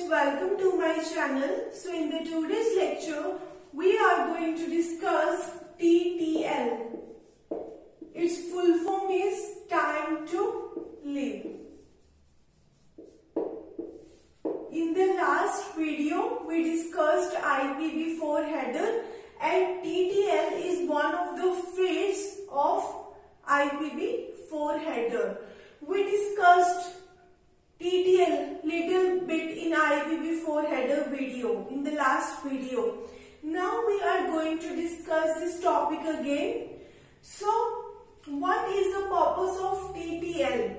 welcome to my channel. So in the today's lecture, we are going to discuss TTL. Its full form is Time to Live. In the last video, we discussed IPv4 header and TTL is one of the fields of IPv4 header. We discussed TTL little bit in IPv4 header video in the last video. Now we are going to discuss this topic again. So what is the purpose of TTL?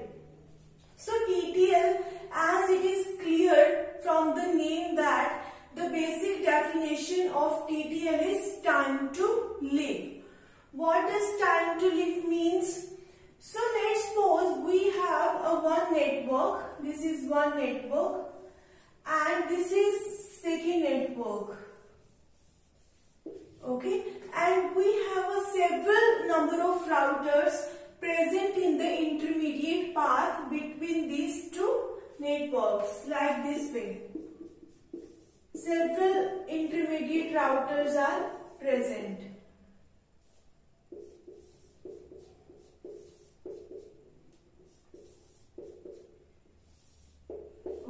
So TTL, as it is clear from the name that the basic definition of TTL is time to live. What does time to live means? So let's suppose we have a one network. This is one network and this is second network. Okay, and we have a several number of routers present in the intermediate path between these two networks, like this way. Several intermediate routers are present.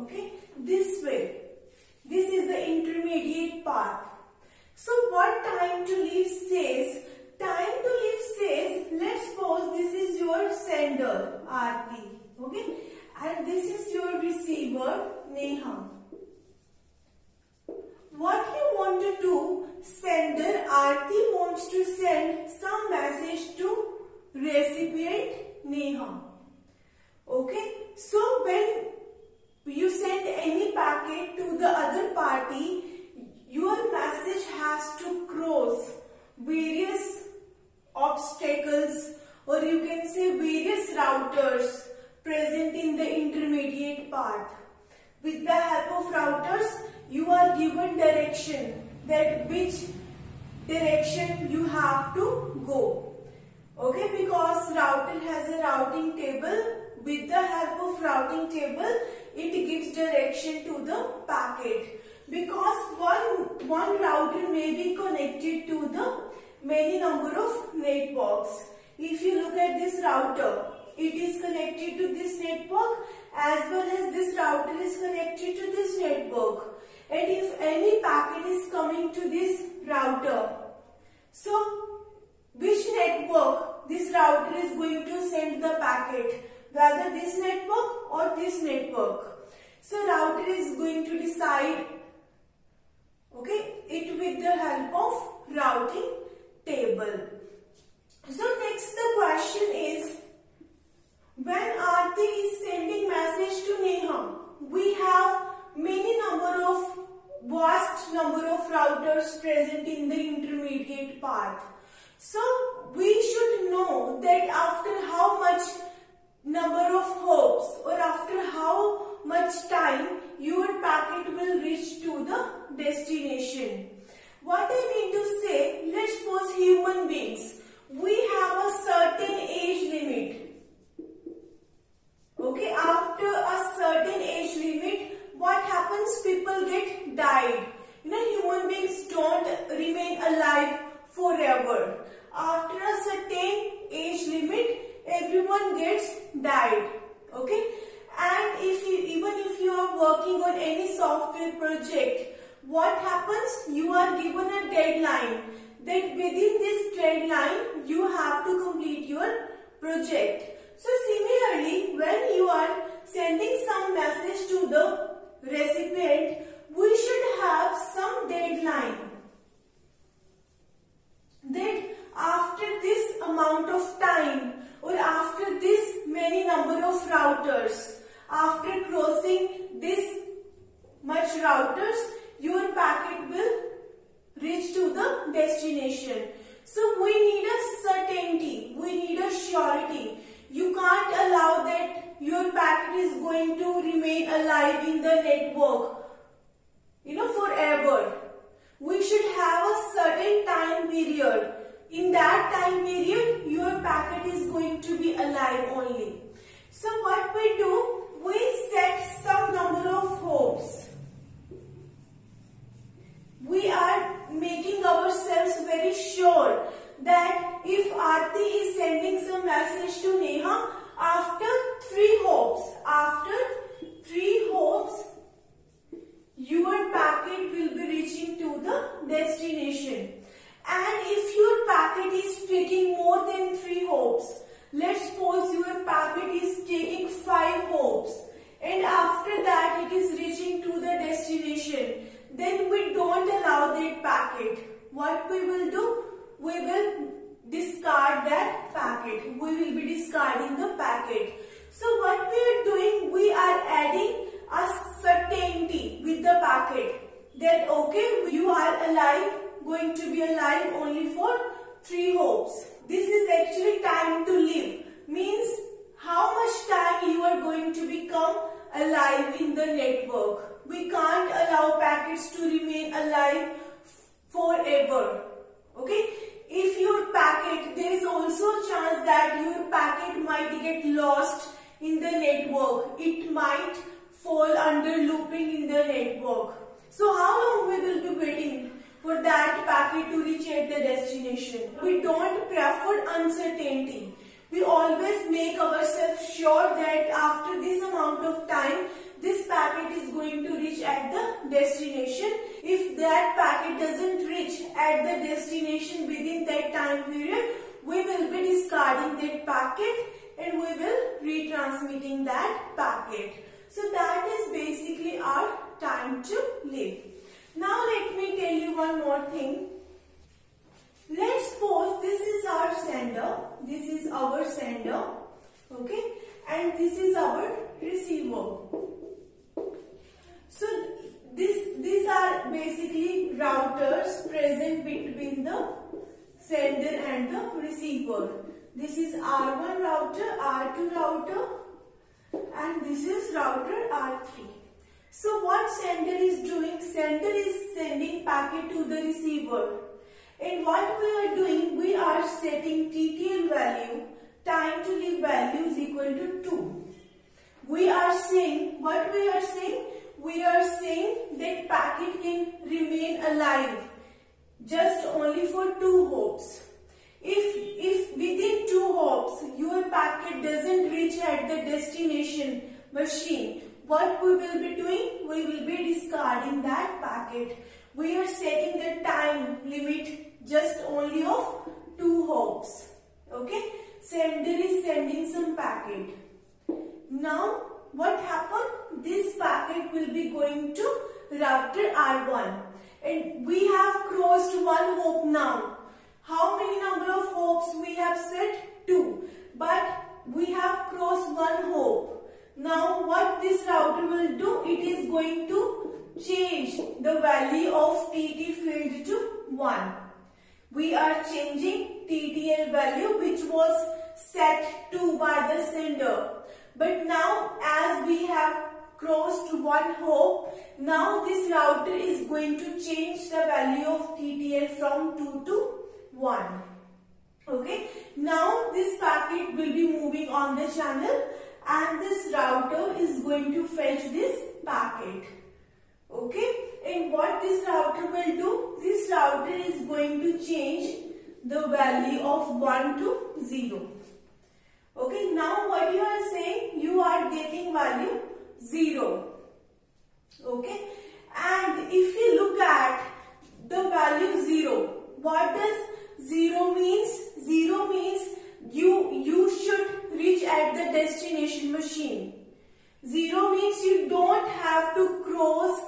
Okay, this way. This is the intermediate path. So what time to live says? Time to live says, let's suppose this is your sender, Aarti. Okay, and this is your receiver, Neha. What you want to do, sender Aarti wants to send some message to recipient Neha. Okay, so when you send any packet to the other party, your message has to cross various obstacles, or you can say various routers present in the intermediate path. With the help of routers, you are given direction that which direction you have to go. Okay, because router has a routing table. With the help of routing table, it gives direction to the packet. Because one router may be connected to the many number of networks. If you look at this router, it is connected to this network as well as this router is connected to this network. And if any packet is coming to this router, so which network this router is going to send the packet? Whether this network or this network. So router is going to decide, okay, it with the help of routing table. So next the question is, when Aarti is sending message to Neha, we have vast number of routers present in the intermediate path. So we should know that after how much number of hops or after how much time your packet will reach to the destination. What I mean to say, let's suppose human beings, we have a certain age limit. Okay, after a certain age limit, what happens? People get died. You know, human beings don't remain alive forever. After a certain age limit, everyone gets died. Okay, and even if you are working on any software project, what happens? You are given a deadline that within this deadline you have to complete your project. So similarly, when you are sending some message to the recipient, we should have some deadline that after this amount of time or after this many number of routers, after crossing this much routers, your packet will reach to the destination. So we need a certainty, we need a surety. You can't allow that your packet is going to remain alive in the network, you know, forever. We should have a certain time period. In that time period, your packet is going to be alive only. So what we do, we set some number of hopes. destination. And if your packet is taking more than 3 hops, let's suppose your packet is taking 5 hops, and after that it is reaching to the destination, then we don't allow that packet. What we will do? We will discard that packet. We will be discarding the packet. So what we are doing, we are adding a certainty with the packet that okay, you are alive, going to be alive only for 3 hops. This is actually time to live, means how much time you are going to become alive in the network. We can't allow packets to remain alive forever. Okay? If your packet, there is also a chance that your packet might get lost in the network. It might fall under looping in the network. So how long we will be waiting for that packet to reach at the destination? We don't prefer uncertainty. We always make ourselves sure that after this amount of time, this packet is going to reach at the destination. If that packet doesn't reach at the destination within that time period, we will be discarding that packet and we will retransmitting that packet. So that is basically our time to live. Now let me tell you one more thing. Let's suppose this is our sender, this is our sender, okay, and this is our receiver. So these are basically routers present between the sender and the receiver. This is R1 router, R2 router, and this is router R3. So what sender is doing? Sender is sending packet to the receiver. And what we are doing, we are setting TTL value, time to live value is equal to 2. We are saying, what we are saying? We are saying that packet can remain alive just only for 2 hops. If within 2 hops your packet doesn't reach at the destination machine, what we will be doing? We will be discarding that packet. We are setting the time limit just only of 2 hops. Okay? Sender is sending some packet. Now what happened? This packet will be going to router R1. And we have crossed 1 hop now. How many number of hops we have set? 2. But we have crossed 1 hop. Now what this router will do? It is going to change the value of TT field to 1. We are changing TTL value which was set to by the sender. But now as we have crossed 1 hop, now this router is going to change the value of TTL from 2 to 1. Okay. Now this packet will be moving on the channel and this router is going to fetch this packet. Okay. And what this router will do? This router is going to change the value of 1 to 0. Okay. Now what you are saying? You are getting value 0. Okay. And if you look at the value 0, what does 0 means? 0 means you should reach at the destination machine. 0 means you don't have to cross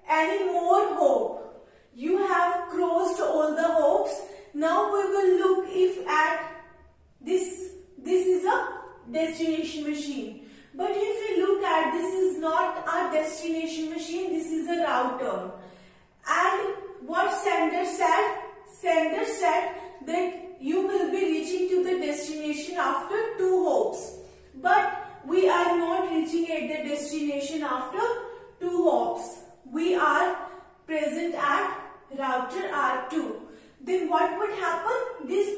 any more hop. You have crossed all the hops. Now we will look if at this is a destination machine. But if you look at, this is not a destination machine, this is a router. And what sender said? Sender said that you will be reaching to the destination after 2 hops. But we are not reaching at the destination after 2 hops. We are present at router R2. Then what would happen? This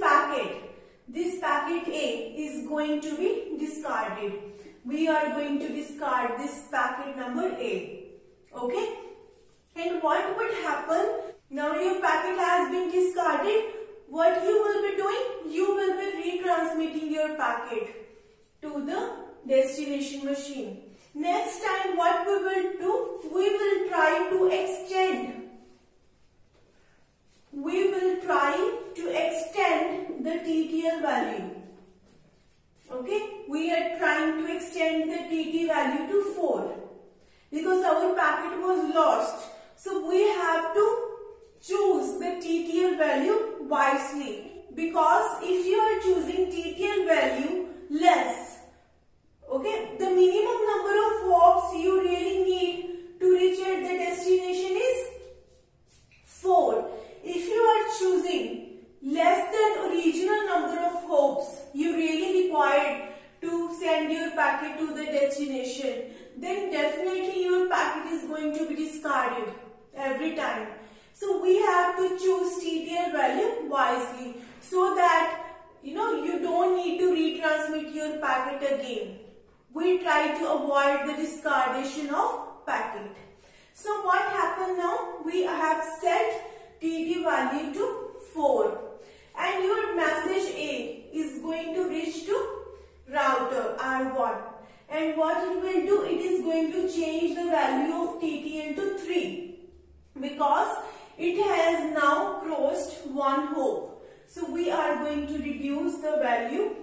packet A is going to be discarded. We are going to discard this packet number A. Okay? And what would happen? Now your packet has been discarded. What you will be doing? You will be retransmitting your packet to the destination machine. Next time what we will do? We will try to extend because our packet was lost. So we have to choose the TTL value wisely, because if you are choosing TTL value less, okay, the minimum number of hops you really need to reach at the destination is 4. If you are choosing less than original number of hops you really required to send your packet to the destination, then definitely your packet is going to be discarded every time. So we have to choose TTL value wisely, so that you don't need to retransmit your packet again. We try to avoid the discardation of packet. So what happened now? We have set TT value to 4, and your message A is going to reach to router R1, and what it will do, it is going to change the value of TTL to 3, because it has now crossed 1 hop. So we are going to reduce the value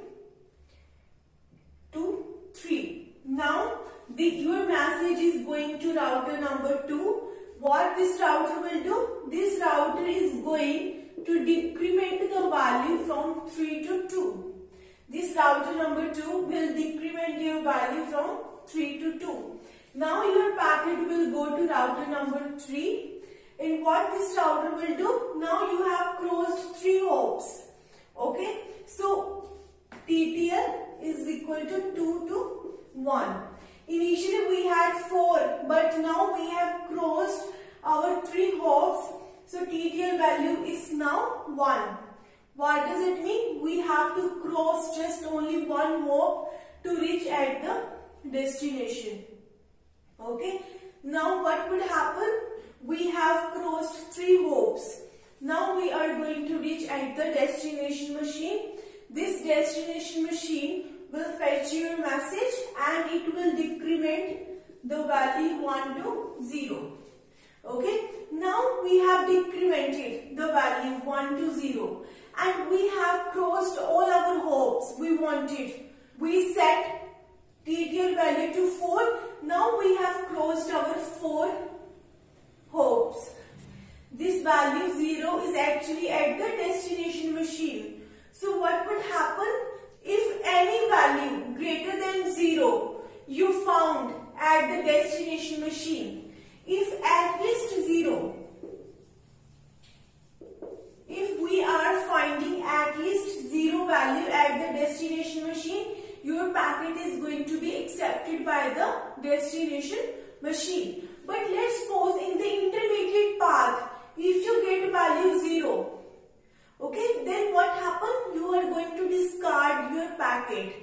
to 3. Now your message is going to router number 2. What this router will do? This router is going to decrement the value from 3 to 2. This router number 2 will decrement your value from 3 to 2. Now your packet will go to router number 3. And what this router will do? Now you have crossed 3 hops. Okay. So TTL is equal to 2 to 1. Initially we had 4, but now we have crossed our 3 hops. So TTL value is now 1. What does it mean? We have to cross just only 1 hop to reach at the destination. Okay. Now what would happen? We have crossed 3 hops. Now we are going to reach at the destination machine. This destination machine will fetch your message and it will decrement the value 1 to 0. Okay. Now we have decremented the value 1 to 0 and we have crossed all our hops we wanted. We set TTL value to 4. Now we have crossed our 4 hops. This value 0 is actually at the destination machine. So what would happen? If any value greater than 0 you found at the destination machine, if at least 0, if we are finding at least 0 value at the destination machine, your packet is going to be accepted by the destination machine. But let's suppose in the intermediate path, if you get value 0, okay, then what happens? You are going to discard your packet.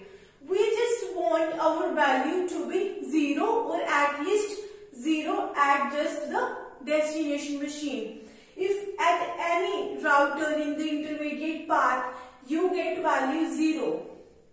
We just want our value to be 0 or at least 0 at just the destination machine. If at any router in the intermediate path you get value 0,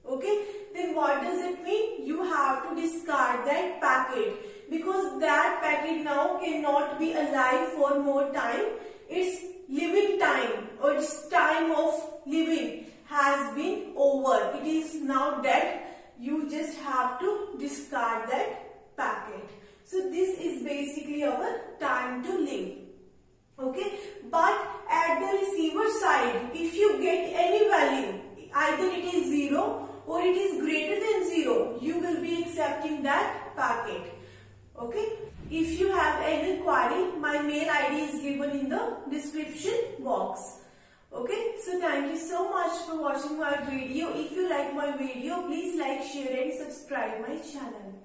okay, then what does it mean? You have to discard that packet, because that packet now cannot be alive for more time. Its living time or its time of living has been over. It is now dead. You just have to discard that packet. So this is basically our time to live. Okay, but at the receiver side, if you get any value, either it is 0 or it is greater than 0, you will be accepting that packet. Okay, if you have any query, my mail ID is given in the description box. Okay, so thank you so much for watching my video. If you like my video, please like, share and subscribe my channel.